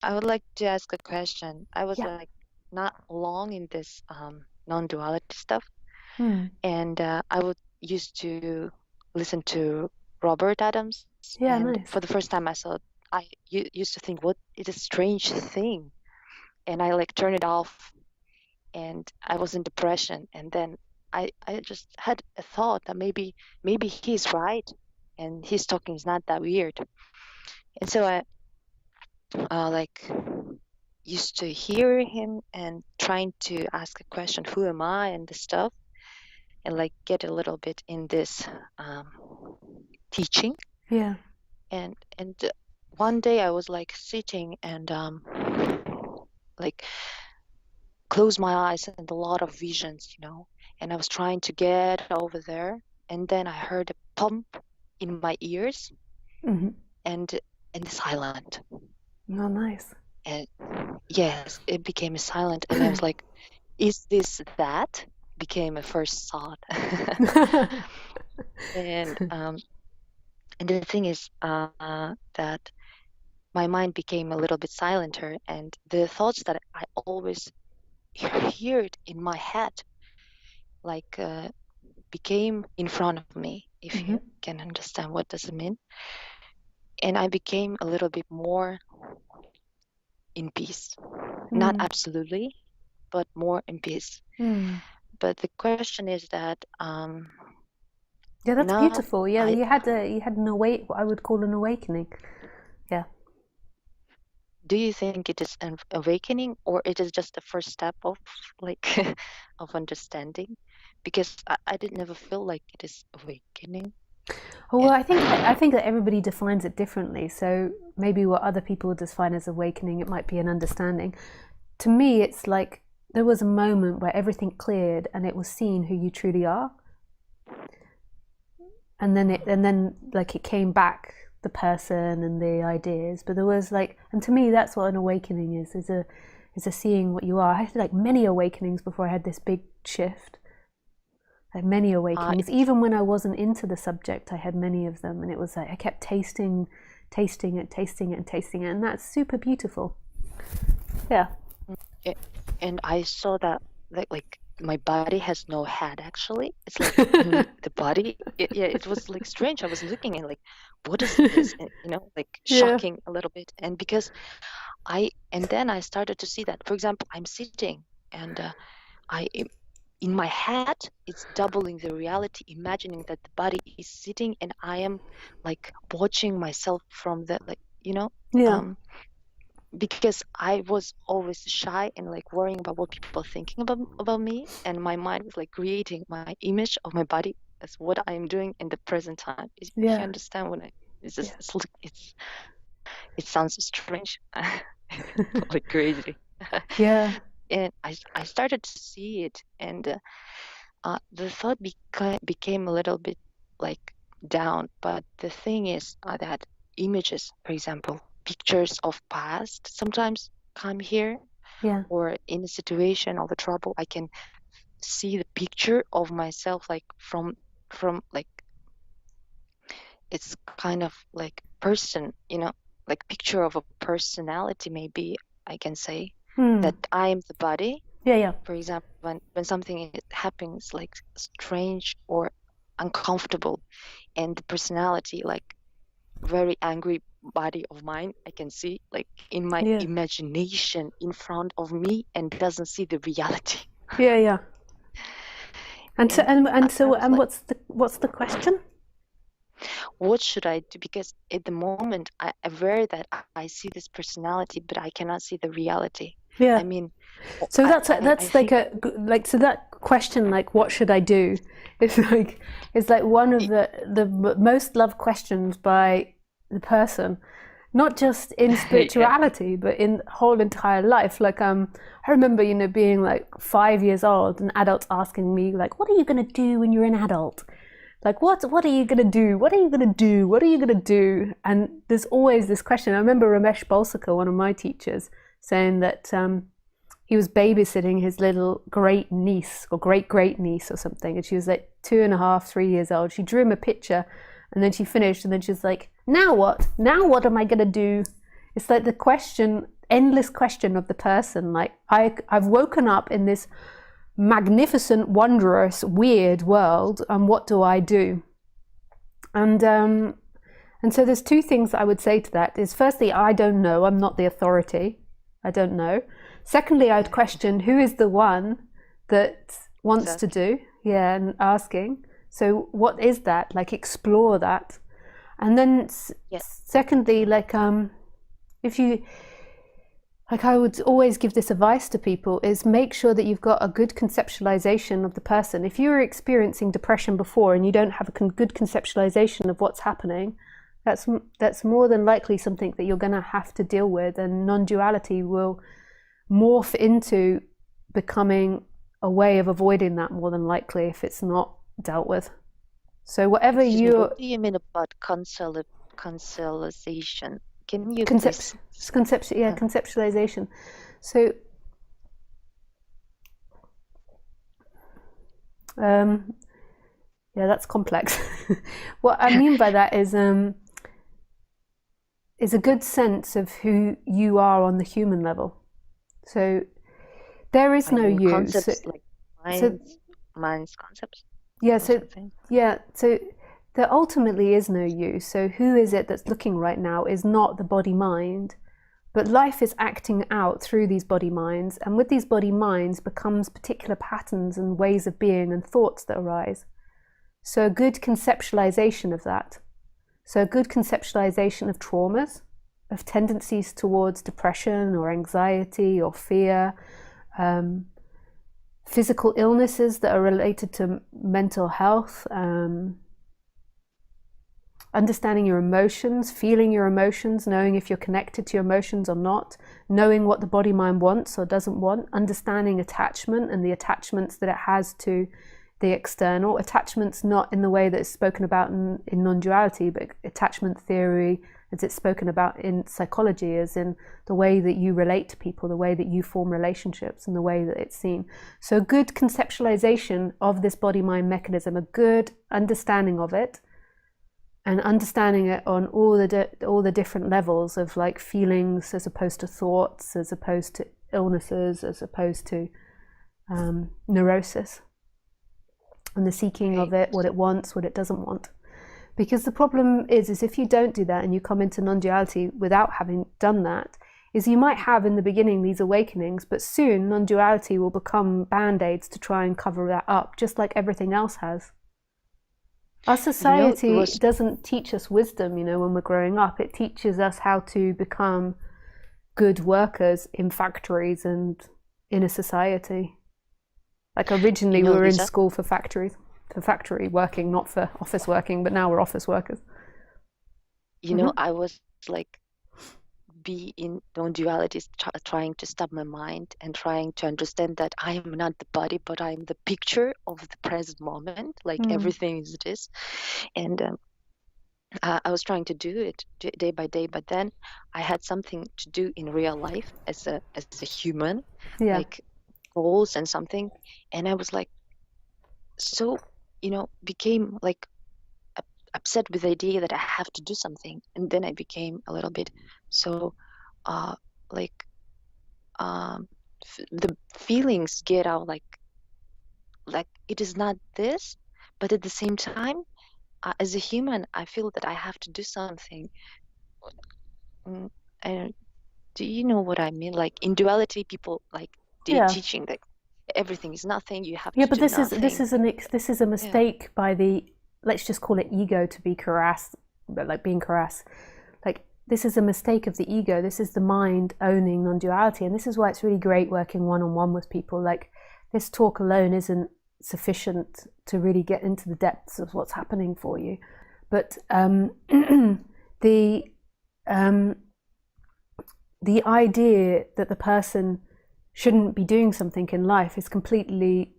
I would like to ask a question. I was Yeah. like not long in this non-duality stuff, Hmm. and I would used to listen to Robert Adams, Yeah, and nice. for the first time I saw, used to think, what is a strange thing, and I like turned it off, and I was in depression, and then I just had a thought that maybe he's right, and his talking is not that weird, and so I like used to hear him and trying to ask a question, who am I, and the stuff, and like get a little bit in this um, teaching. Yeah. And one day I was like sitting and like close my eyes and a lot of visions, and I was trying to get over there, and then I heard a pump in my ears, Hmm. and silent, Oh, nice. and yes, it became silent, and I was like, is this that? Became a first thought. And the thing is that my mind became a little bit silenter, and the thoughts that I always heard in my head like became in front of me, if Hmm. you can understand what does it mean. And I became a little bit more in peace, not Mm. absolutely, but more in peace. Mm. But the question is that Yeah, that's now beautiful. Yeah, I you had an what I would call an awakening. Yeah. do you think it is an awakening, or it is just the first step of like of understanding? Because I did never feel like it is awakening. Oh, well, And I think that everybody defines it differently. So maybe what other people define as awakening, it might be an understanding. To me, it's like there was a moment where everything cleared and it was seen who you truly are, and then like it came back, the person and the ideas. But there was like, and to me, that's what an awakening is a seeing what you are. I had like many awakenings before I had this big shift. Like many awakenings, it's even when I wasn't into the subject, I had many of them, and it was like I kept tasting it, tasting it, and tasting it, and that's super beautiful. Yeah. it, and I saw that like my body has no head actually. It's like the body. Yeah, it was like strange. I was looking and like, what is this? And, like Yeah. shocking a little bit. And because and then I started to see that, for example, I'm sitting and I in my head it's doubling the reality, imagining that the body is sitting and I am like watching myself from the like Yeah. um because I was always shy and like worrying about what people are thinking about me, and my mind was like creating my image of my body as what I am doing in the present time. If you Yeah. understand what it's Yeah. just it sounds strange, like crazy. Yeah. And I started to see it, and the thought became a little bit like down. But the thing is that images, for example, pictures of past sometimes come here, Yeah. or in a situation of a trouble, I can see the picture of myself like from like it's kind of like person, like picture of a personality, maybe I can say Hmm. that I am the body. Yeah. Yeah. For example, when something happens like strange or uncomfortable, and the personality like very angry body of mine, I can see like in my Yeah. imagination in front of me and doesn't see the reality. Yeah. Yeah. And so And and I, and I so was and like, what's the question? what should I do? Because at the moment I'm aware that I see this personality, but I cannot see the reality. Yeah. I mean, So I, I that's like think so that question, like what should I do, is like one of it, the most loved questions by the person, not just in yeah. spirituality but in whole entire life. Like I remember being like 5 years old and adults asking me like, what are you going to do when you're an adult? Like what are you going to do, what are you going to do, what are you going to do? And there's always this question. I remember Ramesh Balsakar, one of my teachers, saying that he was babysitting his little great niece or great great niece or something, and she was like 2.5, 3 years old. She drew him a picture, and then she finished, and then she was like, now what am I going to do? It's like the question endless question of the person. Like I've woken up in this magnificent, wondrous, weird world, and what do I do? And so there's two things I would say to that is, firstly, I don't know, I'm not the authority, I don't know. Secondly, I'd question who is the one that wants to do, and asking. So what is that? Like, explore that. And then secondly, like, if you, like, I would always give this advice to people, is make sure that you've got a good conceptualization of the person. If you were experiencing depression before and you don't have a good conceptualization of what's happening, that's more than likely something that you're going to have to deal with, and non-duality will morph into becoming a way of avoiding that, more than likely, if it's not dealt with. So whatever what do you mean about conceptualization? Can you please? Conceptualization. So that's complex. What I mean by that is a good sense of who you are on the human level. So there is no you. Concepts like mind's concepts. So there ultimately is no you. So who is it that's looking right now is not the body mind, but life is acting out through these body minds, and with these body minds becomes particular patterns and ways of being and thoughts that arise. So a good conceptualization of that. So a good conceptualization of traumas, of tendencies towards depression or anxiety or fear, physical illnesses that are related to mental health, understanding your emotions, feeling your emotions, knowing if you're connected to your emotions or not, knowing what the body mind wants or doesn't want, understanding attachment and the attachments that it has to the external. Attachments not in the way that is spoken about in non-duality, but attachment theory as it's spoken about in psychology, as in the way that you relate to people, the way that you form relationships, and the way that it's seen. So good conceptualization of this body-mind mechanism, a good understanding of it, and understanding it on all the different levels of, like, feelings as opposed to thoughts, as opposed to illnesses, as opposed to neurosis, and the seeking of it, what it wants, what it doesn't want. Because the problem is if you don't do that and you come into non-duality without having done that, is you might have in the beginning these awakenings, but soon non-duality will become band-aids to try and cover that up, just like everything else has. Our society doesn't teach us wisdom, when we're growing up. It teaches us how to become good workers in factories and in a society. Like, originally we were in school for factories, for factory working, not for office working, but now we're office workers. I was like, be in non-duality, trying to stop my mind and trying to understand that I am not the body, but I am the picture of the present moment. Like, everything is this. And I was trying to do it day by day, but then I had something to do in real life as a human, like goals and something. And I was like, so, became like upset with the idea that I have to do something. And then I became a little bit so the feelings get out, like it is not this, but at the same time, as a human, I feel that I have to do something. And do you know what I mean? Like, in duality, people, like, they're teaching that everything is nothing, you have to but do nothing. This is a mistake by the, let's just call it ego, to be crass, but like being crass. Like, this is a mistake of the ego. This is the mind owning non-duality, and this is why it's really great working one-on-one with people. Like, this talk alone isn't sufficient to really get into the depths of what's happening for you. But the idea that the person shouldn't be doing something in life is completely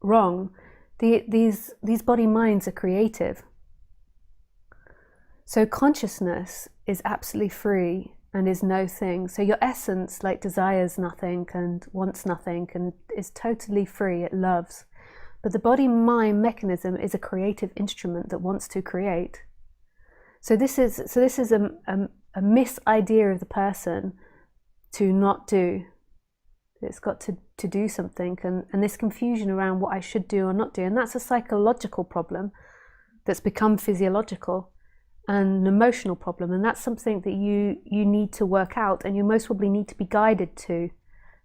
wrong. These body minds are creative. So consciousness is absolutely free and is no thing. So your essence, like, desires nothing and wants nothing and is totally free. It loves. But the body-mind mechanism is a creative instrument that wants to create. So this is a misidea of the person to not do. It's got to do something, and this confusion around what I should do or not do, and that's a psychological problem that's become physiological and an emotional problem, and that's something that you need to work out, and you most probably need to be guided to,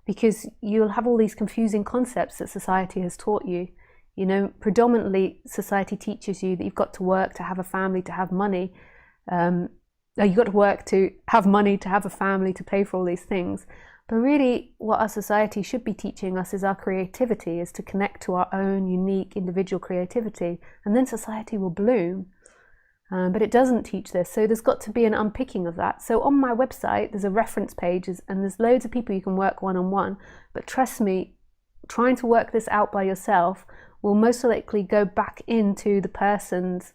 because you'll have all these confusing concepts that society has taught you. You know, predominantly society teaches you that you've got to work to have a family, to have money. You've got to work to have money, to have a family, to pay for all these things. But really, what our society should be teaching us is our creativity, is to connect to our own unique individual creativity, and then society will bloom. But it doesn't teach this, so there's got to be an unpicking of that. So on my website, there's a reference page, and there's loads of people you can work one-on-one. But trust me, trying to work this out by yourself will most likely go back into the person's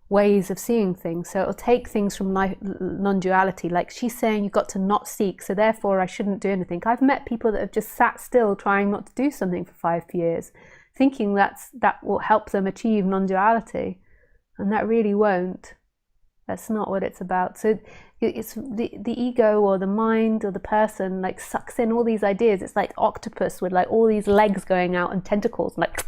ways of seeing things. So it'll take things from non-duality, like she's saying you've got to not seek, so therefore I shouldn't do anything. I've met people that have just sat still trying not to do something for 5 years, thinking that will help them achieve non-duality, and that really won't. That's not what it's about. So it's the ego or the mind or the person like sucks in all these ideas. It's like octopus with like all these legs going out and tentacles, like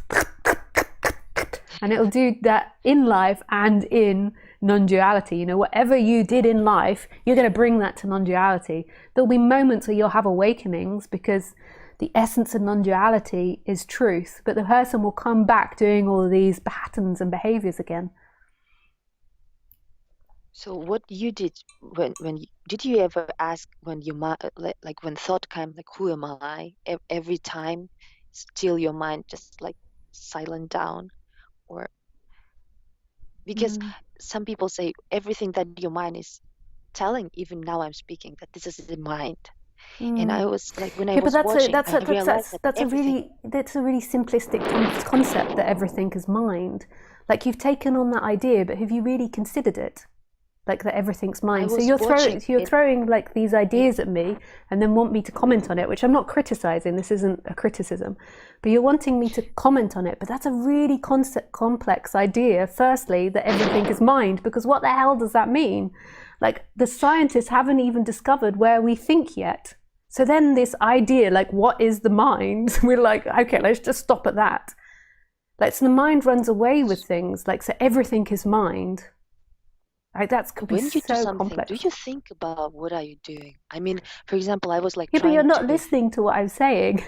and it'll do that in life and in non-duality. You know, whatever you did in life, you're going to bring that to non-duality. There'll be moments where you'll have awakenings because the essence of non-duality is truth, but the person will come back doing all of these patterns and behaviors again. So what you did did you ever ask when you like when thought came, like who am I? Every time, still your mind just like silent down, or because some people say everything that your mind is telling, even now I'm speaking, that this is the mind. And I was like, when I Yeah, but was watching, I realized that that's everything. a really simplistic concept that everything is mind. Like you've taken on that idea, but have you really considered it? Like that everything's I mind. So was watching you're it. throwing like these ideas at me, and then want me to comment on it, which I'm not criticizing. This isn't a criticism, but you're wanting me to comment on it. But that's a really complex idea. Firstly, that everything is mind, because what the hell does that mean? Like the scientists haven't even discovered where we think yet. So then this idea, like what is the mind? We're like, okay, let's just stop at that. Like so the mind runs away with things. Like so everything is mind. Right, that could be When you do so something, do complex. you think about what are you doing? I mean, for example, I was like Yeah, but you're trying not to. listening to what I'm saying.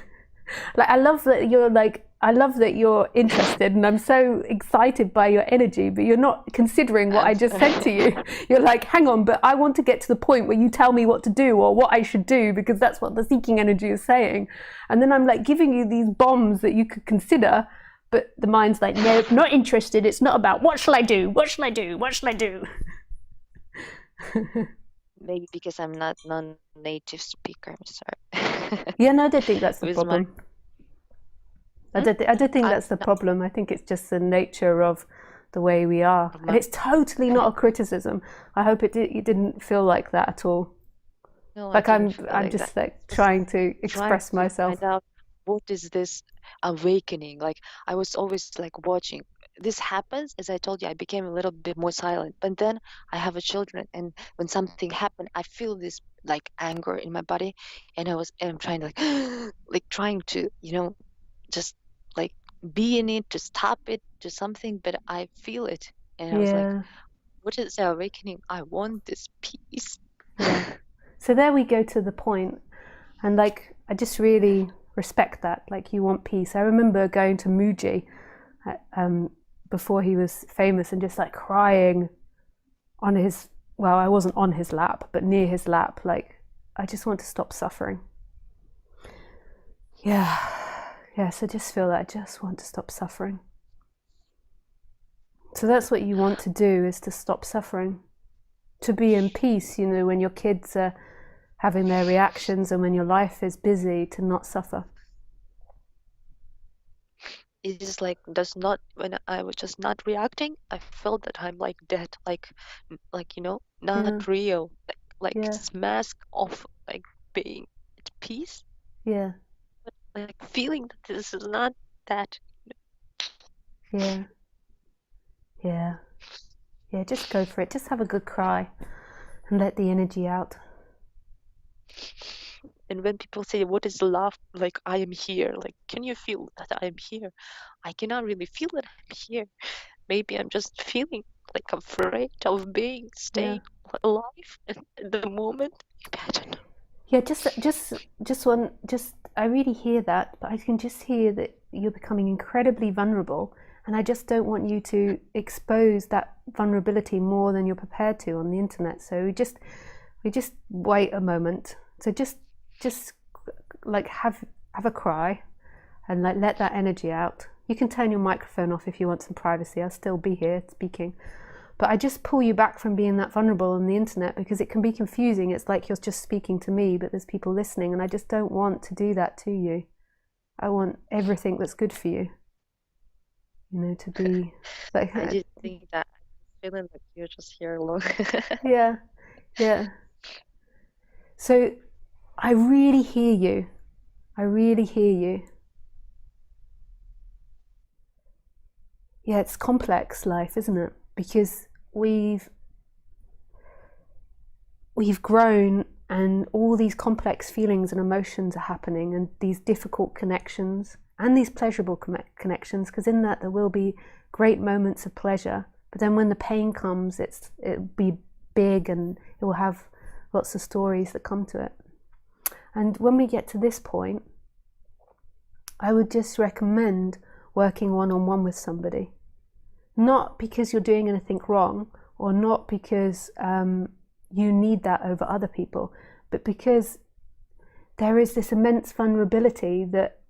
Like I love that you're interested, and I'm so excited by your energy, but you're not considering what I just said to you. You're like, hang on, but I want to get to the point where you tell me what to do or what I should do, because that's what the seeking energy is saying. And then I'm like giving you these bombs that you could consider, but the mind's like, nope, not interested. It's not about what shall I do? What shall I do? What shall I do? Maybe because I'm not non-native speaker, I'm sorry. Yeah, no, I don't think that's the With my, problem. I don't think I'm that's the not problem. I think it's just the nature of the way we are, and it's totally not a criticism. I hope you didn't feel like that at all. no, I Like didn't feel I'm like that. just like Just trying to trying express to myself. find out what is this awakening. Like I was always like watching. This happens, as I told you, I became a little bit more silent. But then I have a children, and when something happened, I feel this like anger in my body, and I'm trying to like trying to, just like be in it, to stop it, to something, but I feel it, and I was like, Yeah, what is the awakening? I want this peace. yeah. So there we go to the point, and like I just really respect that. Like you want peace. I remember going to Muji before he was famous and just like crying on his, well, I wasn't on his lap, but near his lap. Like, I just want to stop suffering. Yeah. Yeah, so just feel that I just want to stop suffering. So that's what you want to do, is to stop suffering. To be in peace, you know, when your kids are having their reactions and when your life is busy, to not suffer. It is like does not when I was just not reacting, I felt that I'm like dead, Yeah, not real, like yeah, this mask of like being at peace, yeah, but like feeling that this is not that. yeah, yeah. Yeah, just go for it. Just have a good cry and let the energy out. And when people say, what is love? Like, I am here. Like, can you feel that I am here? I cannot really feel that I'm here. Maybe I'm just feeling like afraid of being, Yeah. staying alive at the moment. I don't know. Yeah, just I really hear that, but I can just hear that you're becoming incredibly vulnerable, and I just don't want you to expose that vulnerability more than you're prepared to on the internet. So we just wait a moment. So just like have a cry and like let that energy out. You can turn your microphone off if you want some privacy. I'll still be here speaking. But I just pull you back from being that vulnerable on the internet because it can be confusing. It's like you're just speaking to me, but there's people listening, and I just don't want to do that to you. I want everything that's good for you, to be like, I just think that I'm feeling like you're just here alone. yeah, yeah. So I really hear you. I really hear you. Yeah, it's complex life, isn't it? Because we've grown and all these complex feelings and emotions are happening, and these difficult connections and these pleasurable connections, because in that there will be great moments of pleasure, but then when the pain comes, it'll be big and it will have lots of stories that come to it. And when we get to this point, I would just recommend working one-on-one with somebody, not because you're doing anything wrong or not because you need that over other people, but because there is this immense vulnerability that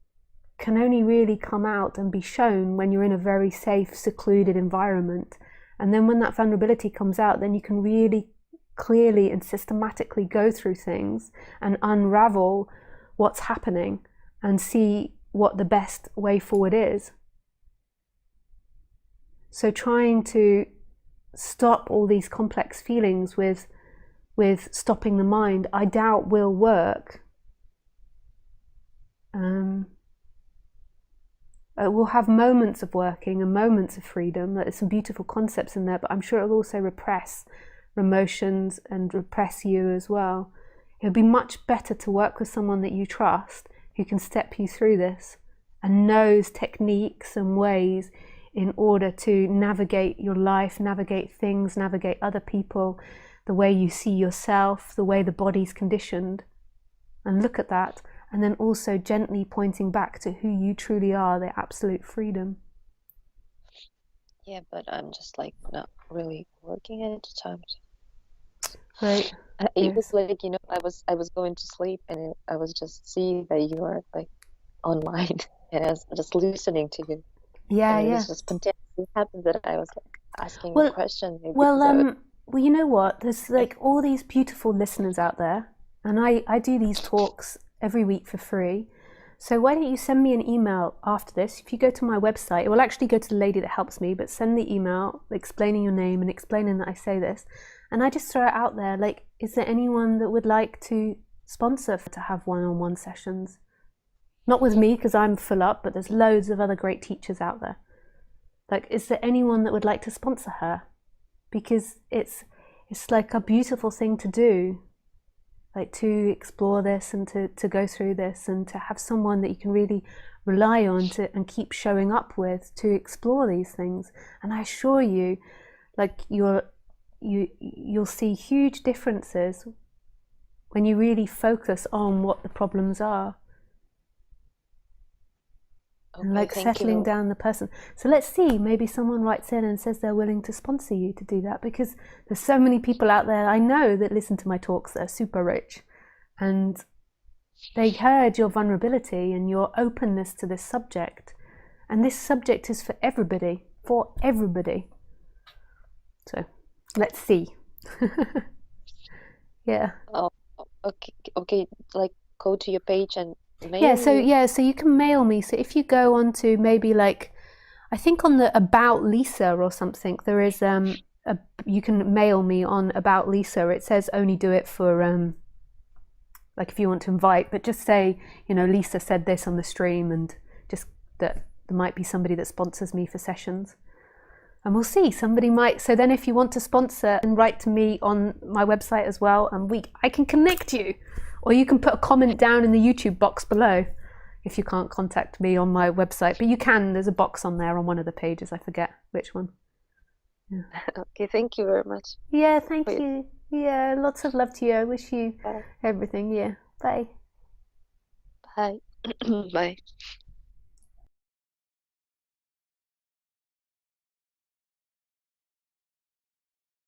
can only really come out and be shown when you're in a very safe, secluded environment. And then when that vulnerability comes out, then you can really clearly and systematically go through things and unravel what's happening and see what the best way forward is. So trying to stop all these complex feelings with stopping the mind, I doubt will work. It will have moments of working and moments of freedom. There's some beautiful concepts in there, but I'm sure it will also repress emotions and repress you as well. It would be much better to work with someone that you trust who can step you through this and knows techniques and ways in order to navigate your life, navigate things, navigate other people, the way you see yourself, the way the body's conditioned, and look at that, and then also gently pointing back to who you truly are, the absolute freedom. Yeah, but I'm just like not really working at the time. Right. It was like, I was going to sleep and I was just seeing that you were like online and I was just listening to you. Yeah, and it yeah. was just spontaneously happened that I was like asking Well, a question. Maybe well, you know what? There's like all these beautiful listeners out there, and I do these talks every week for free. So why don't you send me an email after this? If you go to my website, it will actually go to the lady that helps me, but send the email explaining your name and explaining that I say this. And I just throw it out there, like, is there anyone that would like to sponsor to have one-on-one sessions? Not with me, because I'm full up, but there's loads of other great teachers out there. Like, is there anyone that would like to sponsor her? Because it's like a beautiful thing to do, like to explore this and to go through this and to have someone that you can really rely on and keep showing up with to explore these things. And I assure you, like you'll see huge differences when you really focus on what the problems are. Okay, and like settling down the person. So let's see, maybe someone writes in and says they're willing to sponsor you to do that, because there's so many people out there I know that listen to my talks that are super rich, and they heard your vulnerability and your openness to this subject, and this subject is for everybody, So let's see. Yeah. Oh, okay, like go to your page and mail so you can mail me. So if you go on to maybe like, I think on the About Lisa or something, there is you can mail me on About Lisa. It says only do it for like if you want to invite, but just say, Lisa said this on the stream, and just that there might be somebody that sponsors me for sessions. And we'll see, somebody might. So then if you want to sponsor, and write to me on my website as well, and I can connect you Or you can put a comment down in the YouTube box below if you can't contact me on my website. But you can, there's a box on there on one of the pages. I forget which one. Yeah. Okay, thank you very much. Yeah, thank you. Yeah, lots of love to you. I wish you everything. Yeah, bye. Bye. Bye.